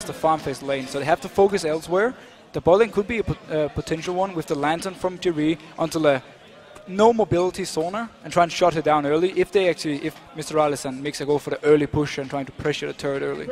the farm phase lane, so they have to focus elsewhere. The bot lane could be a potential one with the Lantern from Jerry onto a no mobility Sonar and try and shut her down early if Mr. Rales and Mixer go for the early push and trying to pressure the turret early.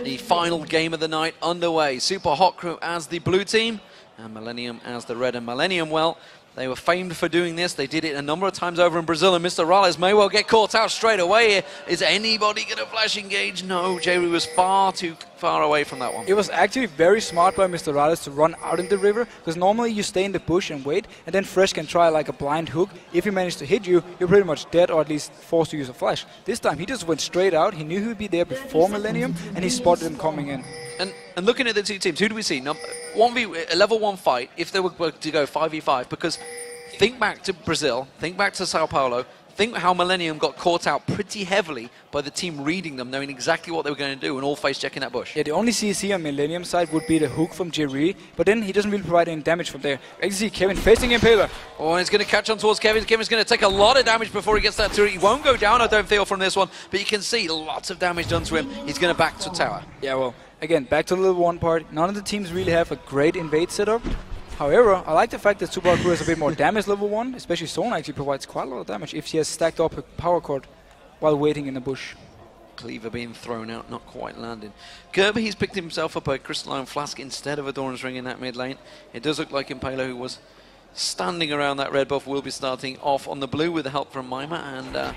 The final game of the night underway. Supa Hot Crew as the blue team and Millenium as the red. And Millenium, well, they were famed for doing this. They did it a number of times over in Brazil, and Mr. Rales may well get caught out straight away here. Is anybody going to flash engage? No, Jerry was far too far away from that one. It was actually very smart by Mr. Rales to run out in the river, because normally you stay in the bush and wait, and then Fresh can try like a blind hook. If he managed to hit you, you're pretty much dead, or at least forced to use a flash. This time he just went straight out. He knew he would be there before Millenium, and he spotted him coming in. And looking at the two teams, who do we see? Now, a level 1 fight, if they were to go 5v5, because think back to Brazil, think back to Sao Paulo, think how Millenium got caught out pretty heavily by the team reading them, knowing exactly what they were going to do, and all face checking that bush. Yeah, the only CC on Millenium side would be the hook from Jerry, but then he doesn't really provide any damage from there. You can see Kevin facing Impaler. Oh, and he's going to catch on towards Kevin. Kevin's going to take a lot of damage before he gets that turret. He won't go down, I don't feel, from this one, but you can see lots of damage done to him. He's going to back to tower. Yeah, well, again, back to the level 1 part. None of the teams really have a great invade setup. However, I like the fact that Supa Crew has a bit more damage level 1, especially Sona actually provides quite a lot of damage if she has stacked up her power cord while waiting in the bush. Cleaver being thrown out, not quite landing. Kirby, he's picked himself up a Crystalline Flask instead of a Doran's Ring in that mid lane. It does look like Impaler, who was standing around that red buff, will be starting off on the blue with the help from Mima, and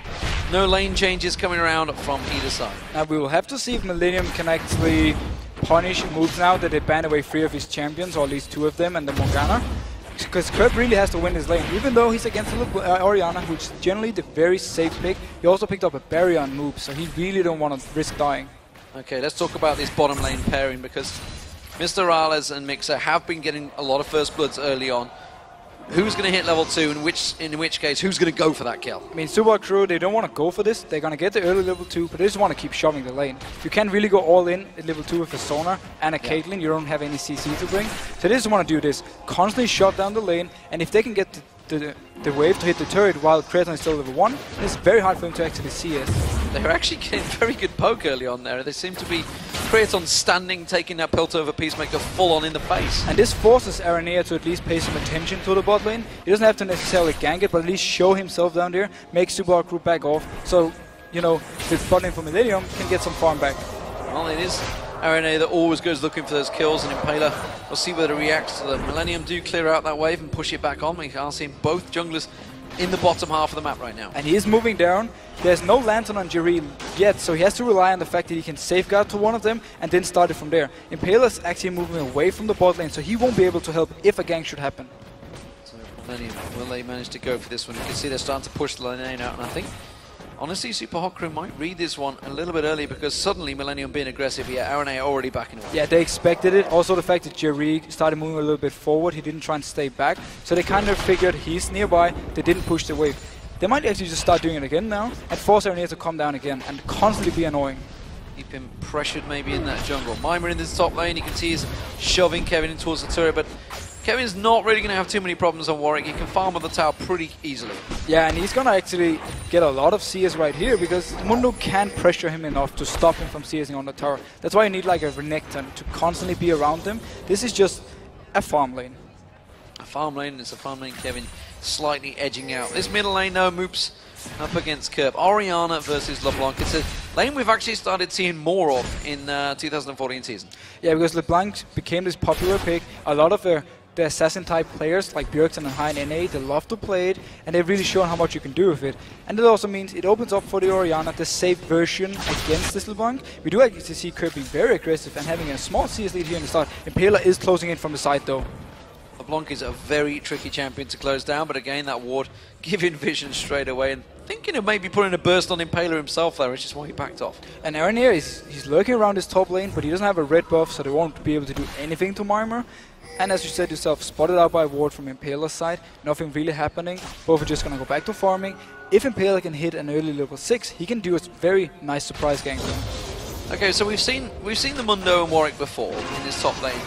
no lane changes coming around from either side. Now we will have to see if Millenium can actually punish moves now that they ban away 3 of his champions, or at least 2 of them, and the Morgana. Because Kirby really has to win this lane, even though he's against Orianna, which is generally the very safe pick. He also picked up a Baryon move, so he really don't want to risk dying. Okay, let's talk about this bottom lane pairing, because Mr. Rales and Mixer have been getting a lot of first bloods early on. Who's going to hit level 2, in which case, who's going to go for that kill? I mean, Supa Crew, they don't want to go for this. They're going to get the early level 2, but they just want to keep shoving the lane. You can't really go all in at level 2 with a Sonar and a Caitlyn. You don't have any CC to bring. So they just want to do this. Constantly shut down the lane, and if they can get the wave to hit the turret while Kraton is still level 1, it's very hard for him to actually see it. They were actually getting very good poke early on there. They seem to be Kraton standing, taking that Piltover over Peacemaker full on in the face. And this forces Aranea to at least pay some attention to the bot lane. He doesn't have to necessarily gank it, but at least show himself down there, make Supa Crew back off, so, you know, the bot lane for Millenium can get some farm back. Well, it is Aranea that always goes looking for those kills, and Impaler, we'll see whether he reacts to them. Millenium do clear out that wave and push it back on. We are seeing both junglers in the bottom half of the map right now. And he is moving down. There's no Lantern on Jerry yet, so he has to rely on the fact that he can safeguard to one of them and then start it from there. Impaler's actually moving away from the bot lane, so he won't be able to help if a gank should happen. So Millenium, will they manage to go for this one? You can see they're starting to push the lane out, and I think honestly, Supa Hot Crew might read this one a little bit early, because suddenly Millenium being aggressive here, Aranea already backing away. Yeah, they expected it. Also the fact that Jerry started moving a little bit forward, he didn't try and stay back. So they kind of figured he's nearby, they didn't push the wave. They might actually just start doing it again now and force Aranea to come down again and constantly be annoying. Keep him pressured maybe in that jungle. Mima in this top lane, you can see he's shoving Kevin in towards the turret, but Kevin's not really going to have too many problems on Warwick. He can farm on the tower pretty easily. Yeah, and he's going to actually get a lot of CS right here, because Mundo can't pressure him enough to stop him from CSing on the tower. That's why you need like a Renekton to constantly be around him. This is just a farm lane. A farm lane, it's a farm lane. Kevin slightly edging out. This middle lane, no Moops up against Curb. Orianna versus LeBlanc. It's a lane we've actually started seeing more of in 2014 season. Yeah, because LeBlanc became this popular pick. A lot of the assassin-type players like Bjergsen and Hein NA, they love to play it, and they've really shown how much you can do with it. And it also means it opens up for the Orianna, the safe version against this LeBlanc. We do actually see Kirby very aggressive and having a small CS lead here in the start. Impaler is closing in from the side though. LeBlanc is a very tricky champion to close down, but again, that ward giving vision straight away, and thinking of maybe putting a burst on Impaler himself there, which is why he backed off. And Aranea, he's lurking around his top lane, but he doesn't have a red buff, so they won't be able to do anything to Mima. And as you said yourself, spotted out by a ward from Impaler's side, nothing really happening. Both are just going to go back to farming. If Impaler can hit an early level 6, he can do a very nice surprise gank. Okay, so we've seen the Mundo and Warwick before in this top lane.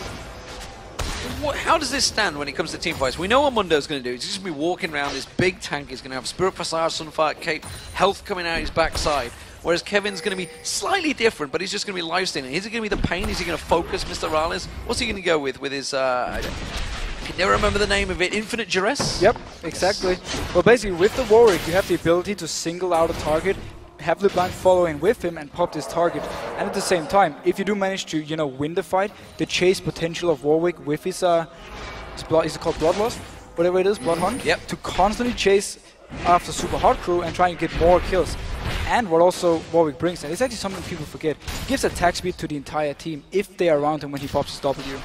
How does this stand when it comes to team fights? We know what Mundo's going to do. He's just going to be walking around this big tank. He's going to have Spirit Passage, Sunfire, Cape, health coming out his backside. whereas Kevin's going to be slightly different, but he's just going to be life-stealing. Is he going to be the pain? Is he going to focus Mr. Rales? What's he going to go with his, I can never remember the name of it, Infinite Duress? Yep, exactly. Well, basically, with the Warwick, you have the ability to single out a target, have LeBlanc following with him and pop this target. And at the same time, if you do manage to, you know, win the fight, the chase potential of Warwick with his, is it called Bloodlust? Whatever it is, Bloodhunt? Yep. To constantly chase after Super Hot Crew and try and get more kills. And what also Warwick brings, and it's actually something people forget, he gives attack speed to the entire team if they are around him when he pops his W.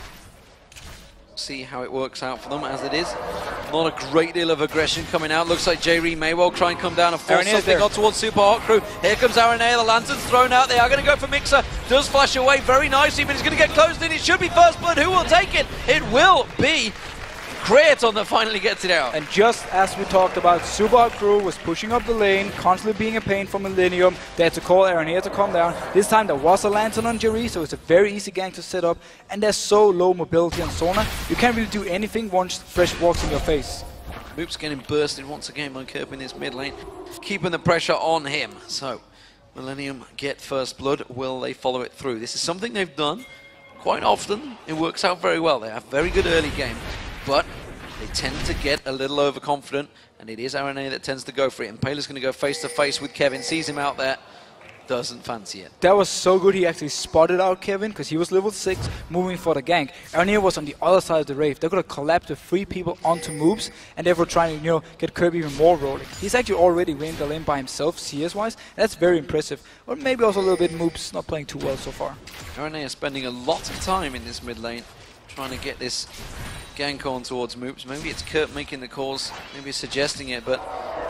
See how it works out for them as it is. Not a great deal of aggression coming out. Looks like J-Ree may well try and come down and force something on towards Super Hot Crew. Here comes Aranea, the Lantern's thrown out. They are going to go for Mixer. Does flash away very nicely, but he's going to get closed in. It should be First Blood. Who will take it? It will be Creaton that finally gets it out. And just as we talked about, Super Hot Crew was pushing up the lane, constantly being a pain for Millenium. They had to call Aranea to come down. This time there was a Lantern on J-Ree, so it's a very easy gang to set up. And there's so low mobility on Sona, you can't really do anything once Fresh walks in your face. Moops getting bursted once again by Kerp in this mid lane, keeping the pressure on him. So, Millenium get First Blood. Will they follow it through? This is something they've done quite often. It works out very well. They have very good early game, but they tend to get a little overconfident, and it is Aranea that tends to go for it. And Impaler's going to go face-to-face with Kevin, sees him out there, doesn't fancy it. That was so good. He actually spotted out Kevin because he was level 6, moving for the gank. Aranea was on the other side of the Wraith. They could have collapsed the 3 people onto Moops, and therefore trying to, you know, get Kirby even more rolling. He's actually already winning the lane by himself, CS-wise. That's very impressive. Or maybe also a little bit Moops not playing too well so far. Aranea spending a lot of time in this mid lane, trying to get this gank on towards Moops. Maybe it's Kurt making the calls, maybe suggesting it, but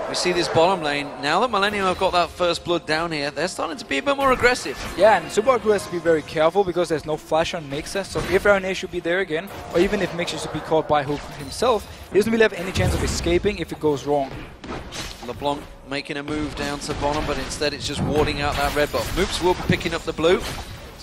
we see this bottom lane. Now that Millenium have got that First Blood down here, they're starting to be a bit more aggressive. Yeah, and Super Hot Crew has to be very careful because there's no flash on Mixer, so if Aranea should be there again, or even if Mixer should be caught by Hook himself, he doesn't really have any chance of escaping if it goes wrong. LeBlanc making a move down to bottom, but instead it's just warding out that red buff. Moops will be picking up the blue.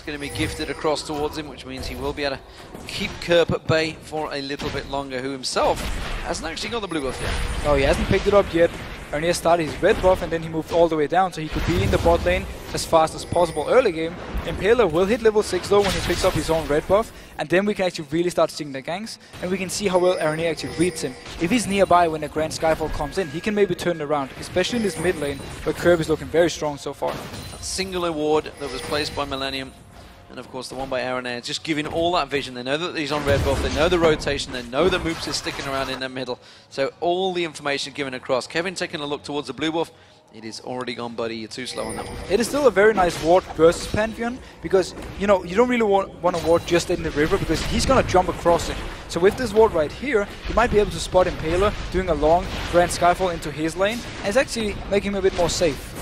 Going to be gifted across towards him, which means he will be able to keep Kerp at bay for a little bit longer, who himself hasn't actually got the blue buff yet. Oh, he hasn't picked it up yet. Aranea started his red buff and then he moved all the way down, so he could be in the bot lane as fast as possible early game. Impaler will hit level 6 though when he picks up his own red buff, and then we can actually really start seeing the ganks, and we can see how well Aranea actually reads him. If he's nearby when the Grand Skyfall comes in, he can maybe turn it around, especially in this mid lane, where Kerb is looking very strong so far. That single award that was placed by Millenium, and of course the one by Aranea, just giving all that vision. They know that he's on red buff, they know the rotation, they know that Moops is sticking around in the middle. So all the information given across. Kevin taking a look towards the blue buff. It is already gone, buddy. You're too slow on that one. It is still a very nice ward versus Pantheon, because, you know, you don't really want to ward just in the river, because he's going to jump across it. So with this ward right here, you might be able to spot Impaler doing a long Grand Skyfall into his lane, and it's actually making him a bit more safe.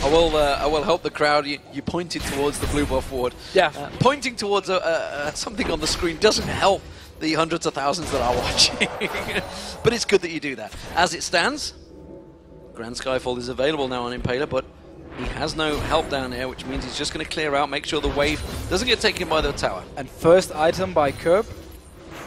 I will help the crowd. You pointed towards the blue buff ward. Yeah. Pointing towards something on the screen doesn't help the hundreds of thousands that are watching. But it's good that you do that. As it stands, Grand Skyfall is available now on Impaler, but he has no help down here, which means he's just going to clear out, make sure the wave doesn't get taken by the tower. And first item by Kerb,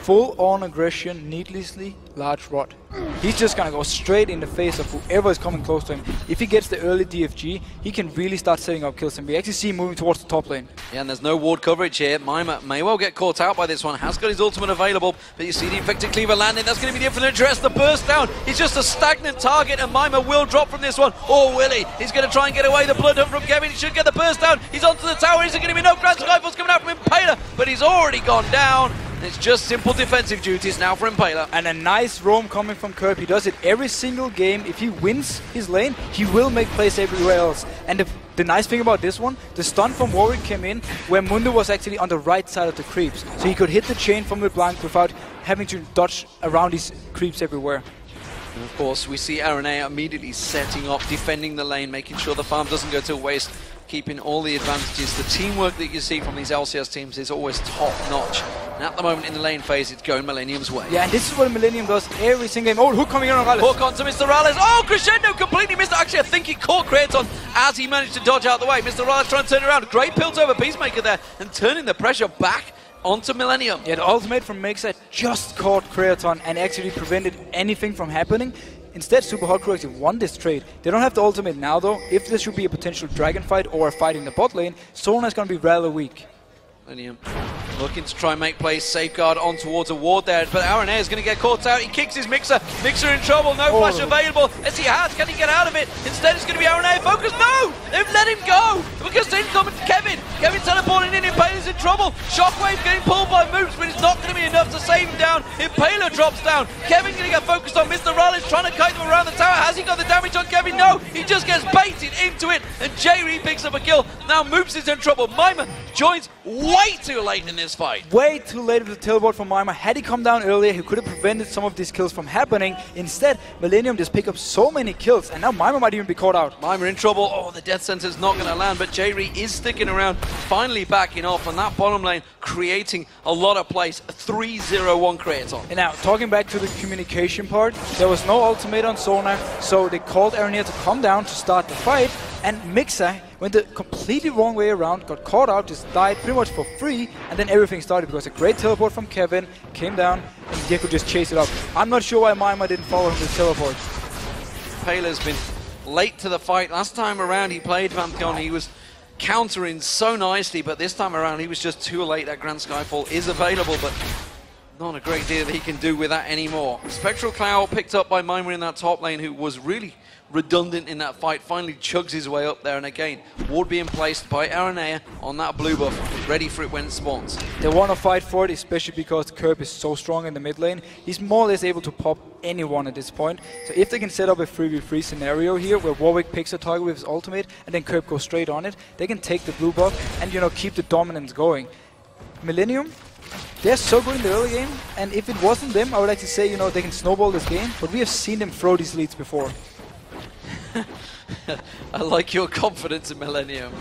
full-on aggression, needlessly large rod. He's just going to go straight in the face of whoever is coming close to him. If he gets the early DFG, he can really start setting up kills, and we actually see him moving towards the top lane. Yeah, and there's no ward coverage here. Mima may well get caught out by this one. Has got his ultimate available, but you see the Infected Cleaver landing. That's going to be the Infinite Dress. The burst down. He's just a stagnant target, and Mima will drop from this one. Or will he? He's going to try and get away. The blood hunt from Kevin. He should get the burst down. He's onto the tower. Is there going to be no Grand Skyfalls coming out from Impaler? But he's already gone down. It's just simple defensive duties now for Impaler. And a nice roam coming from Kerb. He does it every single game. If he wins his lane, he will make plays everywhere else. And the nice thing about this one, the stun from Warwick came in where Mundo was actually on the right side of the creeps. So he could hit the chain from LeBlanc without having to dodge around these creeps everywhere. And of course, we see Aranea immediately setting up, defending the lane, making sure the farm doesn't go to waste, keeping all the advantages. The teamwork that you see from these LCS teams is always top-notch. And at the moment in the lane phase, it's going Millenium's way. Yeah, and this is what Millenium does every single game. Oh, Hook coming in on Rales. Hook onto Mr. Rales. Oh, Crescendo completely missed. Actually, I think he caught Creaton as he managed to dodge out the way. Mr. Rales trying to turn around. Great pilt over Peacemaker there and turning the pressure back onto Millenium. Yeah, the ultimate from Mixer just caught Creaton and actually prevented anything from happening. Instead, Supa Hot Crew actually won this trade. They don't have the ultimate now though. If there should be a potential dragon fight or a fight in the bot lane, Solana is going to be rather weak. Millenium looking to try and make plays, safeguard on towards a ward there, but Aranea is going to get caught out. He kicks his Mixer. Mixer in trouble, no flash available. As he has, can he get out of it? Instead, it's going to be Aranea focused. No! They've let him go! Because in comes Kevin. Kevin teleporting in, Impaler's in trouble. Shockwave getting pulled by Moops, but it's not going to be enough to save him down. Impaler drops down. Kevin going to get focused on Mr. Raleigh, trying to kite him around the tower. Has he got the damage on Kevin? No! He just gets baited into it, and J-Re picks up a kill. Now Moops is in trouble. Mima joins way too late in this fight. Way too late with the teleport from Mima. Had he come down earlier, he could have prevented some of these kills from happening. Instead, Millenium just pick up so many kills, and now Mima might even be caught out. Mima in trouble. Oh, the death sentence not going to land, but J-Re is sticking around, finally backing off on that bottom lane, creating a lot of plays. 3-0-1 Kratos. And now, talking back to the communication part, there was no ultimate on Solana, so they called Aranea to come down to start the fight, and Mixer went the completely wrong way around, got caught out, just died pretty much for free, and then everything started because a great teleport from Kevin came down, and they could just chase it up. I'm not sure why Mima didn't follow him with teleport. Paler's been late to the fight. Last time around he played Vantheon, he was countering so nicely, but this time around he was just too late. That Grand Skyfall is available, but not a great deal that he can do with that anymore. Spectral Cloud picked up by Mima in that top lane, who was really redundant in that fight, finally chugs his way up there, and again, ward being placed by Aranea on that blue buff, ready for it when it spawns. They want to fight for it, especially because Curb is so strong in the mid lane. He's more or less able to pop anyone at this point. So if they can set up a 3v3 scenario here, where Warwick picks a target with his ultimate, and then Curb goes straight on it, they can take the blue buff and, you know, keep the dominance going. Millenium, they're so good in the early game, and if it wasn't them, I would like to say, you know, they can snowball this game, but we have seen them throw these leads before. I like your confidence in Millenium.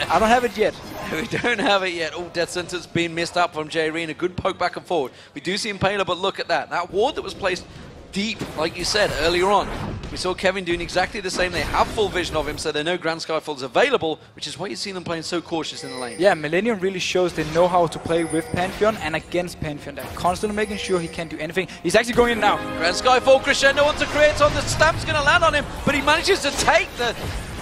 I don't have it yet. We don't have it yet. Oh, death sentence being missed up from J-Re, a good poke back and forward. We do see Impaler, but look at that. That ward that was placed deep, like you said earlier on. We saw Kevin doing exactly the same. They have full vision of him, so they know Grand Skyfall is available, which is why you see them playing so cautious in the lane. Yeah, Millenium really shows they know how to play with Pantheon and against Pantheon. They're constantly making sure he can't do anything. He's actually going in now. Grand Skyfall crescendo onto Kratos. The stamp's going to land on him, but he manages to take the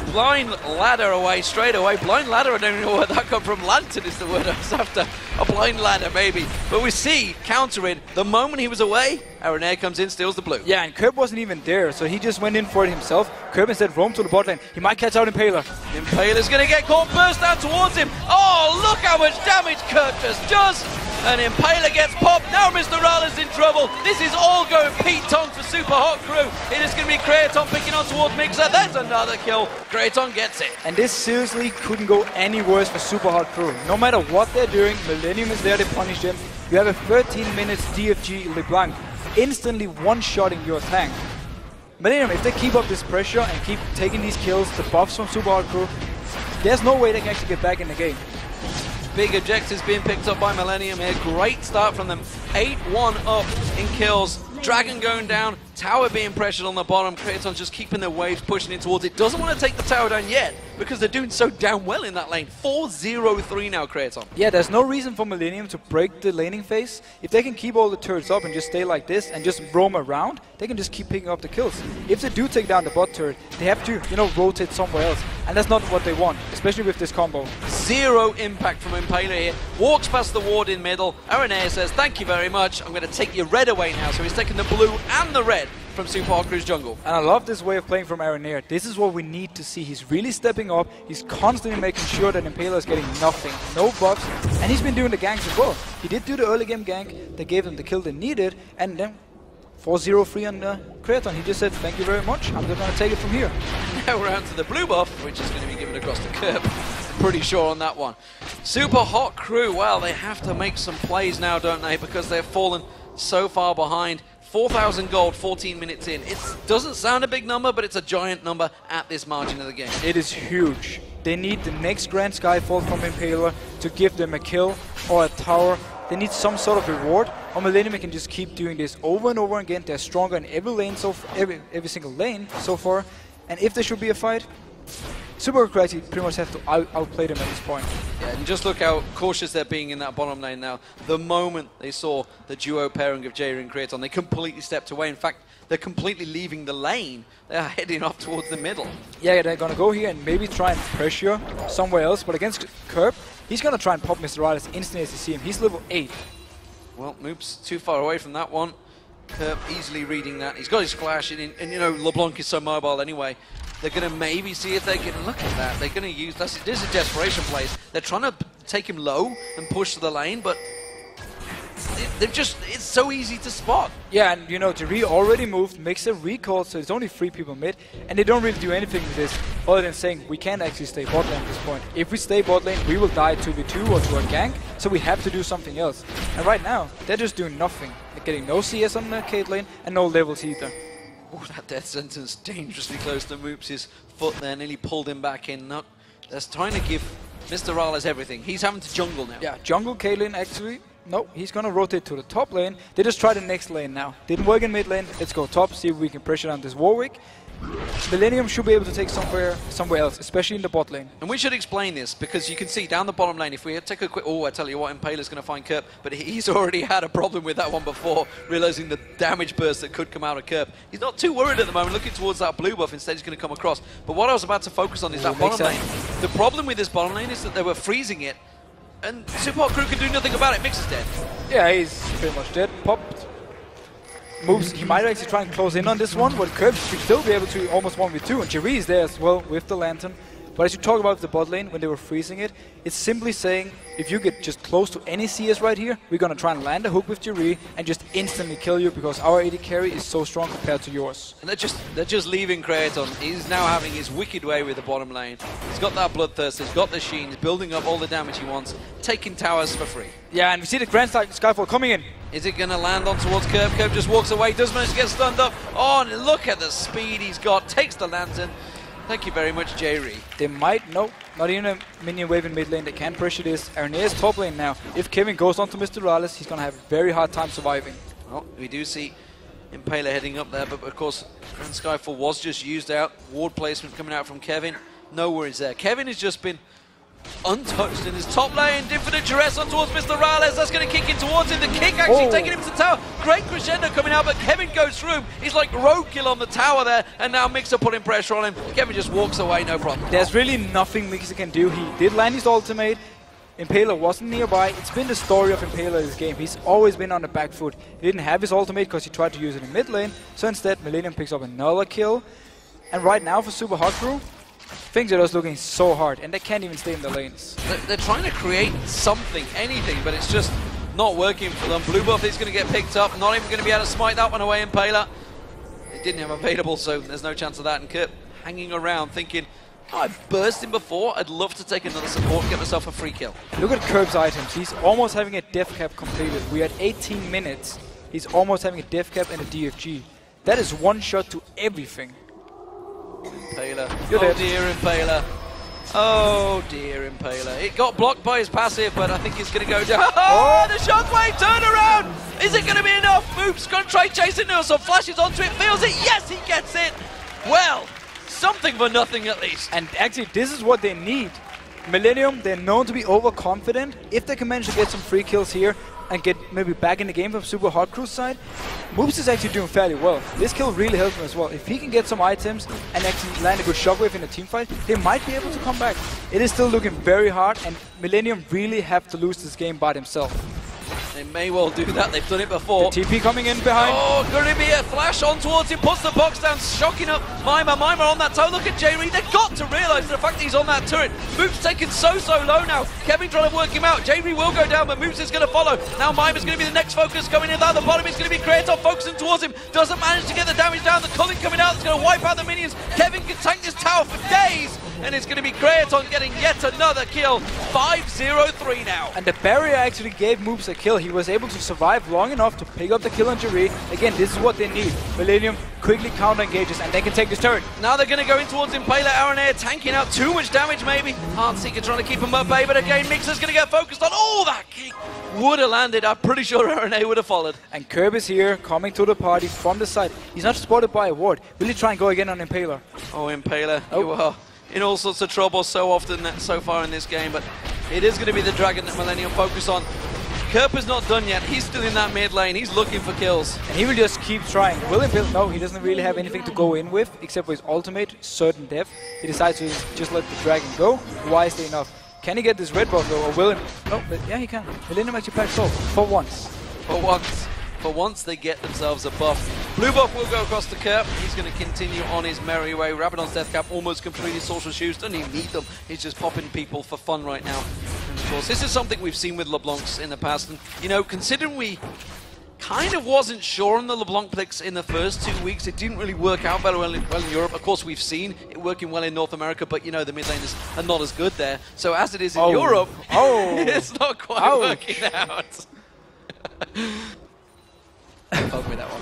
blind ladder away straight away. Blind ladder, I don't even know where that come from. Lantern is the word I was after. A blind ladder, maybe. But we see, counter it, the moment he was away, Aranea comes in, steals the blue. Yeah, and Curb wasn't even there, so he just went in for it himself. Curb instead roamed to the bot lane. He might catch out Impaler. Impaler's going to get caught, burst down towards him. Oh, look how much damage Curb just does. And Impaler gets popped. Now Mr. Rale's in trouble. This is all going Pete Tong for Supa Hot Crew. It is going to be Kratos picking on towards Mixer. There's another kill. Kratos gets it. And this seriously couldn't go any worse for Supa Hot Crew. No matter what they're doing, Millenium is there to punish them. You have a 13 minutes DFG LeBlanc instantly one-shotting your tank. Millenium, if they keep up this pressure and keep taking these kills, the buffs from Supa Hot Crew, there's no way they can actually get back in the game. Big objectives being picked up by Millenium here. Great start from them. 8-1 up in kills. Dragon going down. Tower being pressured on the bottom. Kratos just keeping their waves, pushing in towards it. Doesn't want to take the tower down yet because they're doing so damn well in that lane. 4-0-3 now, Kratos. Yeah, there's no reason for Millenium to break the laning phase. If they can keep all the turrets up and just stay like this and just roam around, they can just keep picking up the kills. If they do take down the bot turret, they have to, you know, rotate somewhere else. And that's not what they want, especially with this combo. Zero impact from Impaler here. Walks past the ward in middle. Aranea says, thank you very much. I'm going to take your red away now. So he's taking the blue and the red from Supa Hot Crew's jungle. And I love this way of playing from Aranea. This is what we need to see. He's really stepping up. He's constantly making sure that Impaler is getting nothing. No buffs. And he's been doing the ganks as well. He did do the early game gank. They gave him the kill they needed. And then 4-0-3 on Kratos. He just said, thank you very much. I'm just going to take it from here. Now we're on to the blue buff, which is going to be given across the curb. Pretty sure on that one. Supa Hot Crew, well, they have to make some plays now, don't they? Because they've fallen so far behind. 4,000 gold, 14 minutes in. It doesn't sound a big number, but it's a giant number at this margin of the game. It is huge. They need the next Grand Skyfall from Impaler to give them a kill or a tower. They need some sort of reward. Or Millenium can just keep doing this over and over again. They're stronger in every lane, every single lane so far. And if there should be a fight, Supa Hot Crew pretty much have to outplay them at this point. Yeah, and just look how cautious they're being in that bottom lane now. The moment they saw the duo pairing of J-Re and Kratos, they completely stepped away. In fact, they're completely leaving the lane. They're heading off towards the middle. Yeah, they're going to go here and maybe try and pressure somewhere else. But against Curb, he's going to try and pop Mr. Riders instantly as you see him. He's level 8. Well, Moops too far away from that one. Curb easily reading that. He's got his flash, and you know, LeBlanc is so mobile anyway. They're going to maybe see if they can look at that. They're going to use this is a desperation play. They're trying to take him low and push to the lane, but it's so easy to spot. Yeah, and you know, Jerry already moved, makes a recall, so it's only 3 people mid, and they don't really do anything with this other than saying we can't actually stay bot lane at this point. If we stay bot lane, we will die 2v2 or to a gank, so we have to do something else. And right now, they're just doing nothing. They're getting no CS on the Cade lane and no levels either. Oh, that death sentence dangerously close to Moops' foot there, nearly pulled him back in. No, that's trying to give Mr. Rales everything. He's having to jungle now. Yeah, jungle Cade lane actually. No, he's going to rotate to the top lane. They just try the next lane now. Didn't work in mid lane. Let's go top, see if we can pressure on this Warwick. Millenium should be able to take somewhere else, especially in the bot lane. And we should explain this, because you can see down the bottom lane, if we take a quick... Oh, I tell you what, Impaler's going to find Kerp, but he's already had a problem with that one before, realizing the damage burst that could come out of Kerp. He's not too worried at the moment, looking towards that blue buff. Instead, he's going to come across. But what I was about to focus on is that bottom lane. The problem with this bottom lane is that they were freezing it, and Supa crew can do nothing about it. Mix is dead. Yeah, he's pretty much dead. Popped. Moves. He might actually try and close in on this one, but Curb should still be able to almost 1v2, and Jerry is there as well with the Lantern. But as you talk about the bot lane, when they were freezing it, it's simply saying, if you get just close to any CS right here, we're going to try and land a hook with Jerry and just instantly kill you, because our AD carry is so strong compared to yours. And they're just leaving Kraton. He's now having his wicked way with the bottom lane. He's got that Bloodthirst, he's got the Sheen, he's building up all the damage he wants, taking towers for free. Yeah, and we see the Grand Skyfall coming in. Is it going to land on towards Curb? Curb just walks away, does manage to get stunned up. Oh, and look at the speed he's got, takes the Lantern. Thank you very much, Jerry. They might, no, not even a minion wave in mid lane. They can pressure this. Arne is top lane now. If Kevin goes on to Mr. Rales, he's going to have a very hard time surviving. Well, we do see Impaler heading up there, but of course, Grand Skyfall was just used out. Ward placement coming out from Kevin. No worries there. Kevin has just been untouched in his top lane. Infinite duress on towards Mr. Rales. That's going to kick in towards him. The kick actually taking him to the tower. Great crescendo coming out, but Kevin goes through him. He's like roadkill on the tower there, and now Mixer putting pressure on him. Kevin just walks away, no problem. There's really nothing Mixer can do. He did land his ultimate. Impaler wasn't nearby. It's been the story of Impaler this game. He's always been on the back foot. He didn't have his ultimate because he tried to use it in mid lane. So instead, Millenium picks up another kill. And right now for Supa Crew, things are just looking so hard, and they can't even stay in the lanes. They're trying to create something, anything, but it's just not working for them. Blue buff is going to get picked up, not even going to be able to smite that one away. Impaler, they didn't have available, so there's no chance of that. And Kurt hanging around thinking, oh, I've burst him before, I'd love to take another support, get myself a free kill. Look at Curb's items. He's almost having a death cap completed. We had 18 minutes. He's almost having a death cap and a DFG. That is one shot to everything. Impaler. Oh dear, Impaler. Oh dear, Impaler. It got blocked by his passive, but I think he's going to go down. Oh, the shockwave turn around! Is it going to be enough? Moop's going to try chasing Nilsson, flashes onto it, feels it. Yes, he gets it. Well, something for nothing at least. And actually, this is what they need. Millenium, they're known to be overconfident. If they can manage to get some free kills here and get maybe back in the game from Supa Crew's side, Moops is actually doing fairly well. This kill really helps him as well. If he can get some items and actually land a good shockwave in a team fight, they might be able to come back. It is still looking very hard, and Millenium really have to lose this game by themselves. They may well do that, they've done it before. The TP coming in behind. Oh, going to be a flash on towards him, puts the box down, shocking up Mima on that tower. Look at Jerry, they've got to realise the fact that he's on that turret. Moop's taken so low now. Kevin trying to work him out. Jerry will go down, but Moops is going to follow. Now Mima's going to be the next focus coming in at the bottom. It's going to be Kratos focusing towards him. Doesn't manage to get the damage down. The culling coming out, it's going to wipe out the minions. Kevin can tank this tower for days. And it's going to be Kraton getting yet another kill. 5-0-3 now. And the barrier actually gave Moops a kill. He was able to survive long enough to pick up the kill on Jerry. Again, this is what they need. Millenium quickly counter engages and they can take this turret. Now they're going to go in towards Impaler. Aronair tanking out too much damage maybe. Heartseeker trying to keep him at bay, but again Mixer's going to get focused on. Oh, that kick would have landed. I'm pretty sure Aronair would have followed. And Curb is here, coming to the party from the side. He's not spotted by a ward. Will he try and go again on Impaler? Oh, Impaler, you are in all sorts of trouble so often so far in this game, but it is going to be the dragon that Millenium focus on. Kerp is not done yet. He's still in that mid lane. He's looking for kills. And he will just keep trying. Will Bill? No, he doesn't really have anything to go in with, except for his ultimate, certain death. He decides to just let the dragon go. Wisely enough. Can he get this red buff though, or will him? No, but yeah, he can. Millenium actually packs off for once. For once, they get themselves a buff. Blue buff will go across to Kerp. He's going to continue on his merry way. Rabadon's death cap almost completed social shoes. Doesn't even need them. He's just popping people for fun right now. And of course, this is something we've seen with LeBlancs in the past. And, you know, considering we kind of wasn't sure on the LeBlanc picks in the first 2 weeks, it didn't really work out very well in Europe. Of course, we've seen it working well in North America, but, you know, the mid laners are not as good there. So as it is in Europe, it's not quite working out. Fuck me that one.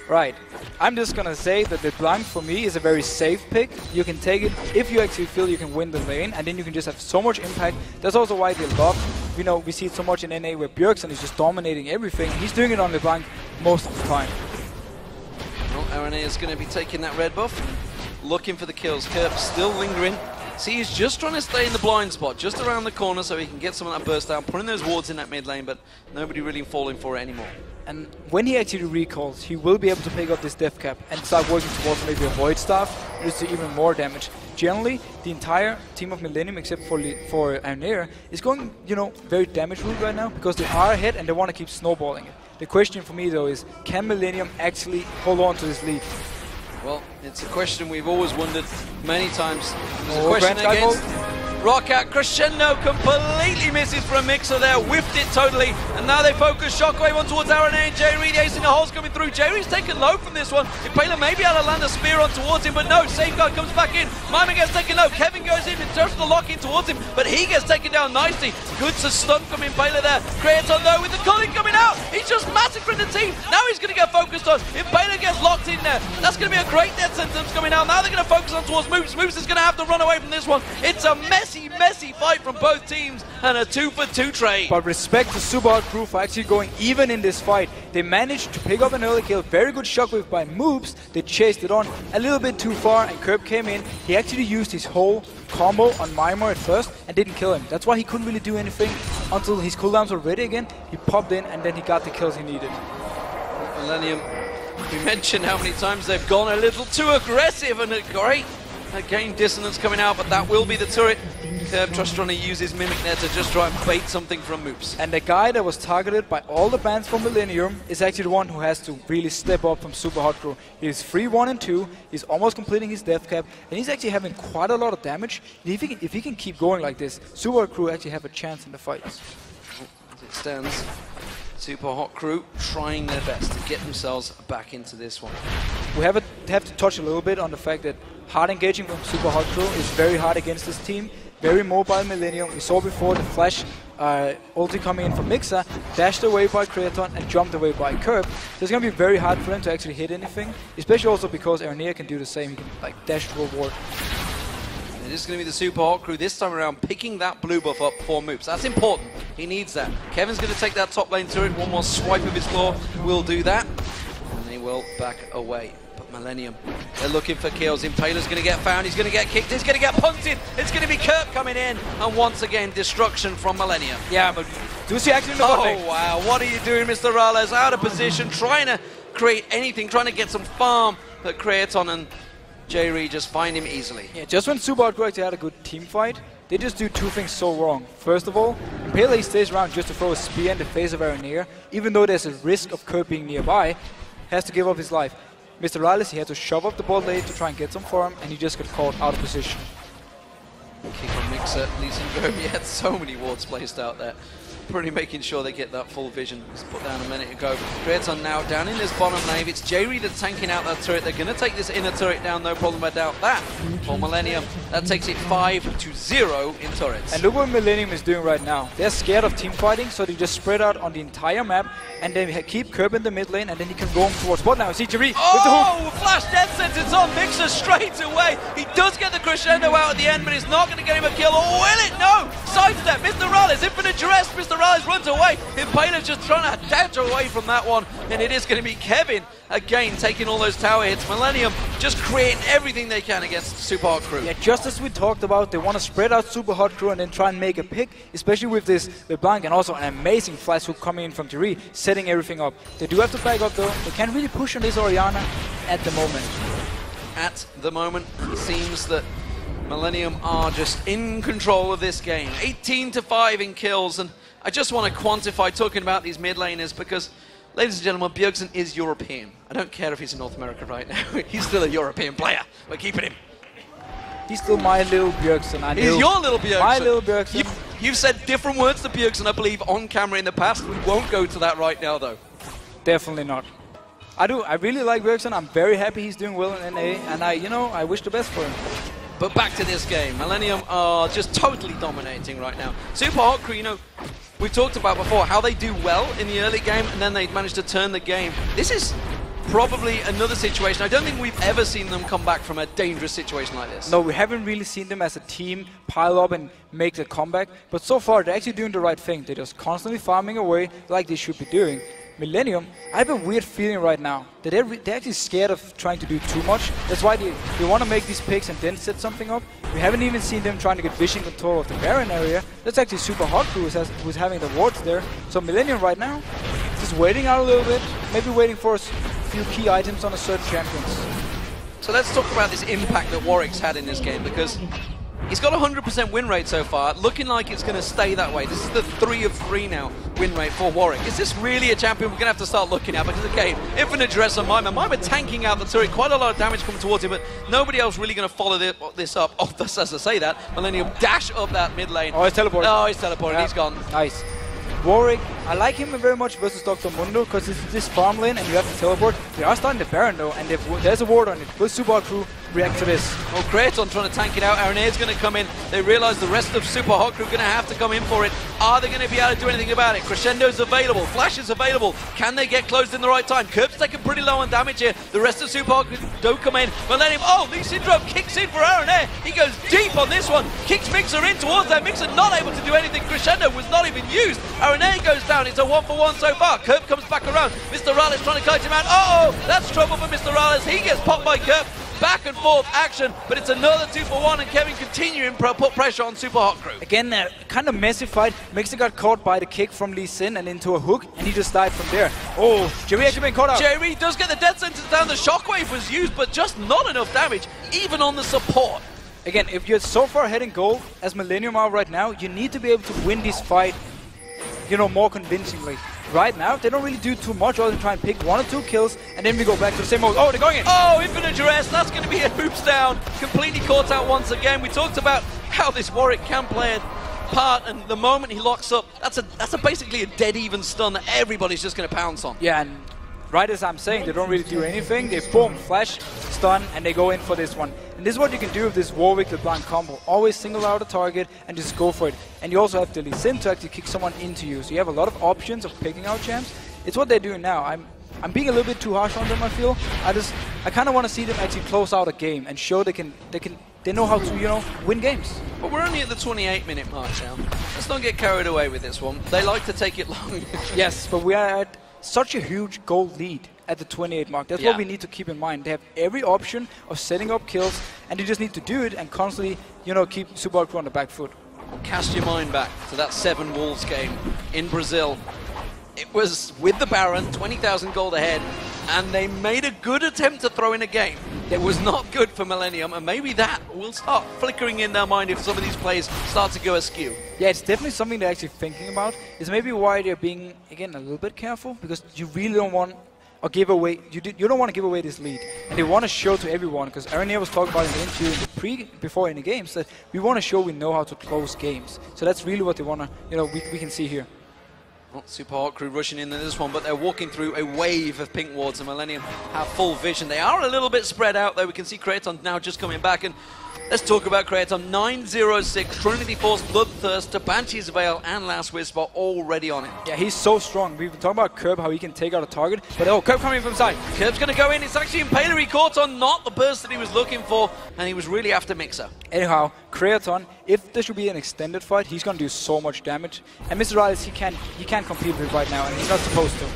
Right. I'm just gonna say that the Blanc for me is a very safe pick. You can take it if you actually feel you can win the lane, and then you can just have so much impact. That's also why they love, you know, we see it so much in NA where Bjergsen is just dominating everything. He's doing it on the Blanc most of the time. Well, RNA is going to be taking that red buff, looking for the kills. Kerp still lingering. See, he's just trying to stay in the blind spot, just around the corner so he can get some of that burst down, putting those wards in that mid lane, but nobody really falling for it anymore. And when he actually recalls, he will be able to pick up this death cap and start working towards maybe a void staff, just to do even more damage. Generally, the entire team of Millenium, except for Aeonir, is going, you know, very damage route right now because they are ahead and they want to keep snowballing it. The question for me though is, can Millenium actually hold on to this lead? Well, it's a question we've always wondered many times. There's a question against Roccat. Crescendo completely misses for a mixer there, whiffed it totally, and now they focus Shockwave on towards RNA and J-Reed. Acing the holes coming through. J-Reed's taken low from this one. Impala maybe able to land a spear on towards him, but no, Safeguard comes back in. Mima gets taken low. Kevin goes in terms of the lock in towards him, but he gets taken down nicely. Good to stun from Impala there. Creator though with the calling coming out. He's just massacring the team. Now he's going to get focused on. Impala gets locked in there. That's going to be a great death sentence coming out. Now they're going to focus on towards Moose. Moose is going to have to run away from this one. It's a messy fight from both teams and a 2-for-2 trade. But respect to Supa crew for actually going even in this fight. They managed to pick up an early kill. Very good shockwave by Moves. They chased it on a little bit too far and Kerp came in. He actually used his whole combo on Mimar at first and didn't kill him. That's why he couldn't really do anything until his cooldowns were ready again. He popped in and then he got the kills he needed. Millenium, we mentioned how many times they've gone a little too aggressive and great. Again, dissonance coming out, but that will be the turret. Kerp just trying to use his Mimic there to just try and bait something from Moops. And the guy that was targeted by all the bans from Millenium is actually the one who has to really step up from Supa Hot Crew. He's 3-1 and 2, he's almost completing his death cap, and he's actually having quite a lot of damage. If he can keep going like this, Supa Hot Crew actually have a chance in the fight. As it stands, Supa Hot Crew trying their best to get themselves back into this one. We have to touch a little bit on the fact that hard engaging from Supa Hot Crew is very hard against this team. Very mobile Millenium. We saw before the flash ulti coming in from Mixer, dashed away by Kraton and jumped away by Kerp. So it's going to be very hard for him to actually hit anything, especially also because Aeonir can do the same. He can like dash to a ward. It is going to be the Supa Hot Crew this time around picking that blue buff up for Moops. That's important. He needs that. Kevin's going to take that top lane turret. One more swipe of his claw will do that. And they will back away. But Millenium, they're looking for kills. Impala's going to get found. He's going to get kicked. He's going to get punted. It's going to be Kerp coming in. And once again, destruction from Millenium. Yeah, but do you see actually the Oh, wow. What are you doing, Mr. Rales? Out of position, trying to create anything, trying to get some farm. But Creaton and J-Reed just find him easily. Yeah, just when Supa Hot Crew actually had a good team fight, they just do two things so wrong. First of all, Impala stays around just to throw a spear in the face of Aeonir, even though there's a risk of Kerp being nearby, has to give up his life. Mr. Rales, he had to shove up the ball lane to try and get some farm, and he just got caught out of position. Kick on Mixer, Leeson he had so many wards placed out there. Pretty making sure they get that full vision. It's put down a minute ago. Creaton now down in this bottom lane. It's J-Reed that's tanking out that turret. They're going to take this inner turret down, no problem, I doubt that. For Millenium, that takes it 5-0 in turrets. And look what Millenium is doing right now. They're scared of team fighting, so they just spread out on the entire map, and they keep Kerp in the mid lane, and then he can go towards bot now. See J-Reed with the hook. Flash death sentence on Mixer straight away. He does get the crescendo out at the end, but it's not going to get him a kill. Or will it? No! Sidestep, Mr. Rales, infinite duress. Mr. Rales runs away. Impala's just trying to dash away from that one, and it is going to be Kevin again taking all those tower hits. Millenium just creating everything they can against Super Hot Crew. Yeah, just as we talked about, they want to spread out Super Hot Crew and then try and make a pick, especially with this LeBlanc and also an amazing flash hook coming in from Jerry, setting everything up. They do have to back up though. They can't really push on this Orianna at the moment. At the moment, it seems that Millenium are just in control of this game. 18-5 in kills, and I just want to quantify talking about these mid laners because, ladies and gentlemen, Bjergsen is European. I don't care if he's in North America right now. He's still a European player. We're keeping him. He's still my little Bjergsen. He's your little Bjergsen. My little Bjergsen. You've said different words to Bjergsen, I believe, on camera in the past. We won't go to that right now, though. Definitely not. I really like Bjergsen. I'm very happy he's doing well in NA, and I wish the best for him. But back to this game, Millenium are just totally dominating right now. Super Hot Crew, you know, we've talked about before how they do well in the early game and then they manage to turn the game. This is probably another situation. I don't think we've ever seen them come back from a dangerous situation like this. No, we haven't really seen them as a team pile up and make the comeback. But so far, they're actually doing the right thing. They're just constantly farming away like they should be doing. Millenium, I have a weird feeling right now that they're actually scared of trying to do too much. That's why they want to make these picks and then set something up. We haven't even seen them trying to get vision control of the Baron area. That's actually Super Hot Crew who's having the wards there. So Millenium right now, just waiting out a little bit, maybe waiting for a few key items on a certain champions. So let's talk about this impact that Warwick's had in this game, because he's got a 100% win rate so far, looking like it's going to stay that way. This is the 3 of 3 now win rate for Warwick. Is this really a champion we're going to have to start looking at? Because again, Infinite Dress on Mima. Mima tanking out the turret, quite a lot of damage coming towards him, but nobody else really going to follow this up. Oh, that's as I say that. Millenium dash up that mid lane. Oh, he's teleported. Oh, he's teleported. Yeah. He's gone. Nice. Warwick, I like him very much versus Dr. Mundo because it's this farm lane and you have to teleport. They are starting the Baron though, and there's a ward on it. Will Super Hot Crew react to this? Well, Kraton trying to tank it out. Arena's going to come in. They realize the rest of Super Hot Crew are going to have to come in for it. Are they going to be able to do anything about it? Crescendo's available. Flash is available. Can they get closed in the right time? Curb's taking pretty low on damage here. The rest of Super Hot Crew don't come in. Millenium, oh, Lee Syndrome kicks in for Arena. He goes deep on this one. Kicks Mixer in towards that. Mixer not able to do anything. Crescendo was not even used. Arena goes down. It's a 1-for-1 so far. Curb comes back around. Mr. Rales trying to kite him out. Uh-oh, that's trouble for Mr. Rales. He gets popped by Curb. Back and forth action, but it's another 2-for-1, and Kevin continuing to put pressure on Super Hot Crew. Again, kind of messy fight. Mixer got caught by the kick from Lee Sin and into a hook, and he just died from there. Oh, Jerry actually been caught out. Jerry does get the death sentence down. The shockwave was used, but just not enough damage, even on the support. Again, if you're so far ahead in goal as Millenium are right now, you need to be able to win this fight, you know, more convincingly. Right now, they don't really do too much other than try and pick 1 or 2 kills, and then we go back to the same mode. Oh, they're going in! Oh, Infinite Duress, that's going to be a hoops down. Completely caught out once again. We talked about how this Warwick can play a part, and the moment he locks up, that's basically a dead even stun that everybody's just going to pounce on. Yeah, and right as I'm saying, they don't really do anything. They boom, flash, stun, and they go in for this one. And this is what you can do with this Warwick LeBlanc combo. Always single out a target and just go for it. And you also have the Lee Sin to actually kick someone into you. So you have a lot of options of picking out champs. It's what they're doing now. I'm being a little bit too harsh on them, I feel. I kind of want to see them actually close out a game and show they know how to, you know, win games. But we're only at the 28-minute mark now. Let's not get carried away with this one. They like to take it long. Yes, but we are at such a huge goal lead at the 28 mark. That's what we need to keep in mind. They have every option of setting up kills, and you just need to do it and constantly, you know, keep Super Hot Crew on the back foot. Cast your mind back to that 7 Wolves game in Brazil. It was with the Baron, 20,000 gold ahead, and they made a good attempt to throw in a game. It was not good for Millenium, and maybe that will start flickering in their mind if some of these plays start to go askew. Yeah, it's definitely something they're actually thinking about. It's maybe why they're being, again, a little bit careful, because you really don't want or give away, you don't want to give away this lead, and they want to show to everyone, because Arena was talking about in the interview before any games that we want to show we know how to close games. So that's really what they want to, you know, we can see here. Not Super Hot Crew rushing into this one, but they're walking through a wave of pink wards, and Millenium have full vision. They are a little bit spread out, though. We can see Kraton now just coming back, and let's talk about Kraton. 906, Trinity Force, Bloodthirst, Banshee's Veil, and Last Whisper already on it. Yeah, he's so strong. We've been talking about Curb, how he can take out a target, but oh, Curb coming from side. Curb's going to go in. It's actually Impaler he caught on, not the burst that he was looking for, and he was really after Mixer. Anyhow, Kraton, if there should be an extended fight, he's going to do so much damage. And Mr. Rales, he can't compete with it right now, and he's not supposed to.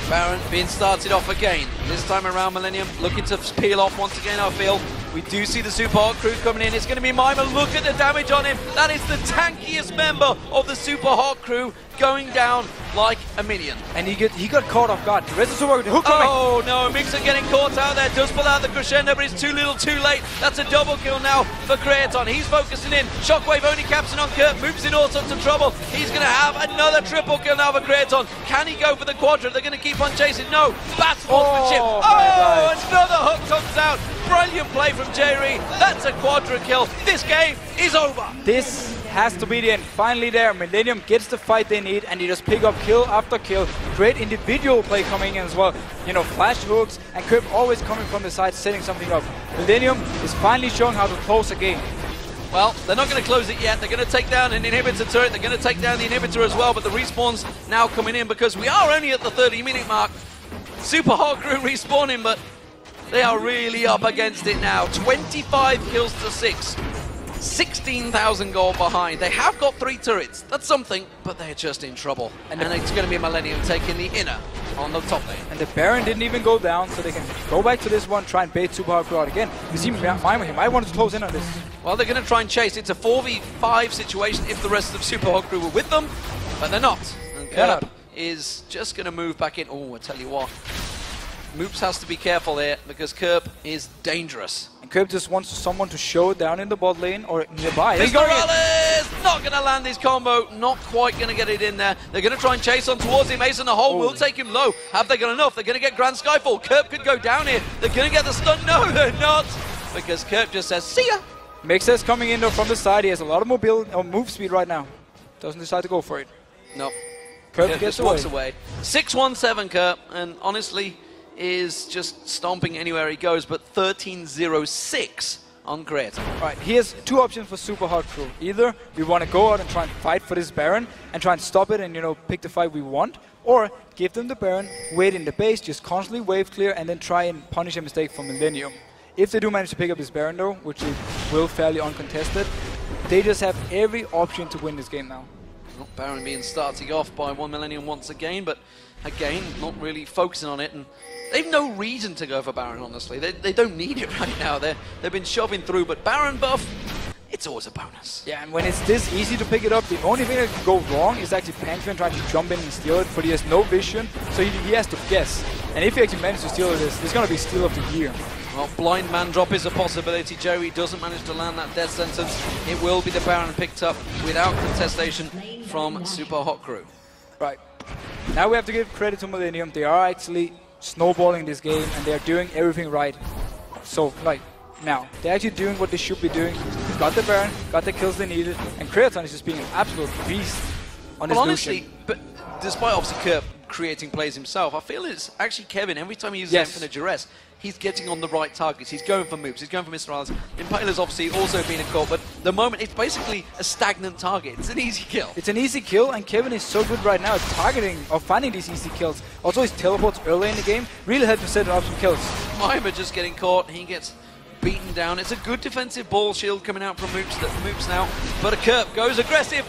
Baron being started off again. This time around, Millenium looking to peel off once again, I feel. We do see the Super Hot crew coming in. It's going to be Mima. Look at the damage on him. That is the tankiest member of the Super Hot crew going down like a minion. And he got caught off guard. The rest of the Super Hot coming. Oh no, Mixer getting caught out there. Does pull out the crescendo, but it's too little too late. That's a double kill now for Creaton. He's focusing in. Shockwave only capturing on Kurt. Moves in all sorts of trouble. He's going to have another triple kill now for Creaton. Can he go for the quadra? They're going to keep on chasing. No. Bat sportsmanship. Oh, another hook comes out. Brilliant play from Jerry. That's a quadra kill. This game is over. This has to be the end. Finally there, Millenium gets the fight they need, and they just pick up kill after kill. Great individual play coming in as well. You know, flash hooks, and Curb always coming from the side, setting something up. Millenium is finally showing how to close a game. Well, they're not going to close it yet. They're going to take down an inhibitor turret. They're going to take down the inhibitor as well, but the respawn's now coming in because we are only at the 30-minute mark. Super Hot crew respawning, but they are really up against it now. 25 kills to 6. 16,000 gold behind. They have got 3 turrets. That's something, but they're just in trouble. And it's going to be Millenium taking the inner on the top lane. And the Baron didn't even go down, so they can go back to this one, try and bait Super Hot crew out again. You see Mima, he might want to close in on this. Well, they're going to try and chase. It's a 4v5 situation if the rest of Super Hot crew were with them, but they're not. And Kerp is just going to move back in. Oh, I tell you what. Moops has to be careful here because Kerp is dangerous. And Kerp just wants someone to show down in the bot lane or nearby. He's not going to land his combo. Not quite going to get it in there. They're going to try and chase on towards him. Ace in the hole will take him low. Have they got enough? They're going to get Grand Skyfall. Kerp could go down here. They're going to get the stun. No, they're not. Because Kerp just says, see ya. Mixer's coming in though from the side. He has a lot of move speed right now. Doesn't decide to go for it. Nope. Kerp gets walks away. 6-1-7 Kerp, and honestly is just stomping anywhere he goes, but 13-0-6 on Creator. Alright, he has 2 options for Super Hot crew. Either we want to go out and try and fight for this Baron and try and stop it and, you know, pick the fight we want, or give them the Baron, wait in the base, just constantly wave clear, and then try and punish a mistake from Millenium. If they do manage to pick up this Baron though, which they will fairly uncontested, they just have every option to win this game now. Well, Baron being starting off by one Millenium once again, but again, not really focusing on it, and they've no reason to go for Baron, honestly. They don't need it right now. They've been shoving through, but Baron buff, it's always a bonus. Yeah, and when it's this easy to pick it up, the only thing that can go wrong is actually Pantheon trying to jump in and steal it, but he has no vision, so he has to guess. And if he actually manages to steal this, it's going to be steal of the year. Well, blind man drop is a possibility. Joey doesn't manage to land that death sentence. It will be the Baron picked up without contestation from Super Hot crew. Right. Now we have to give credit to Millenium. They are actually snowballing this game and they are doing everything right. So, like, now, they're actually doing what they should be doing. Got the Baron, got the kills they needed, and Creaton is just being an absolute beast on his honestly, Lucian. but despite obviously Kerp creating plays himself, I feel it's actually Kevin, every time he uses Infinite Duress, he's getting on the right targets. He's going for moves. He's going for Mr. Alice. Impaler's obviously also been a call, but the moment it's basically a stagnant target. It's an easy kill. It's an easy kill, and Kevin is so good right now at targeting or finding these easy kills. Also, his teleports early in the game really help him set up some kills. Mima just getting caught. He gets beaten down. It's a good defensive ball shield coming out from Moops now, but a Kerp goes aggressive.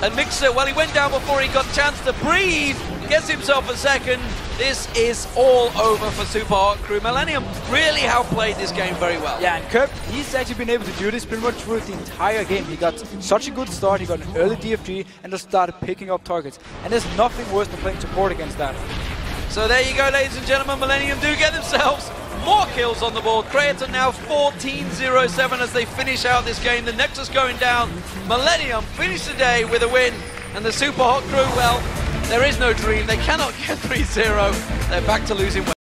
And Mixer, well, he went down before he got a chance to breathe. Gets himself a second. This is all over for Super Hot crew. Millenium really have played this game very well. Yeah, and Kerp, he's actually been able to do this pretty much through the entire game. He got such a good start, he got an early DFG, and just started picking up targets. And there's nothing worse than playing support against that. So there you go, ladies and gentlemen. Millenium do get themselves more kills on the board. Creator now 14-0-7 as they finish out this game. The Nexus going down. Millenium finish the day with a win. And the Super Hot crew, well, there is no dream. They cannot get 3-0. They're back to losing.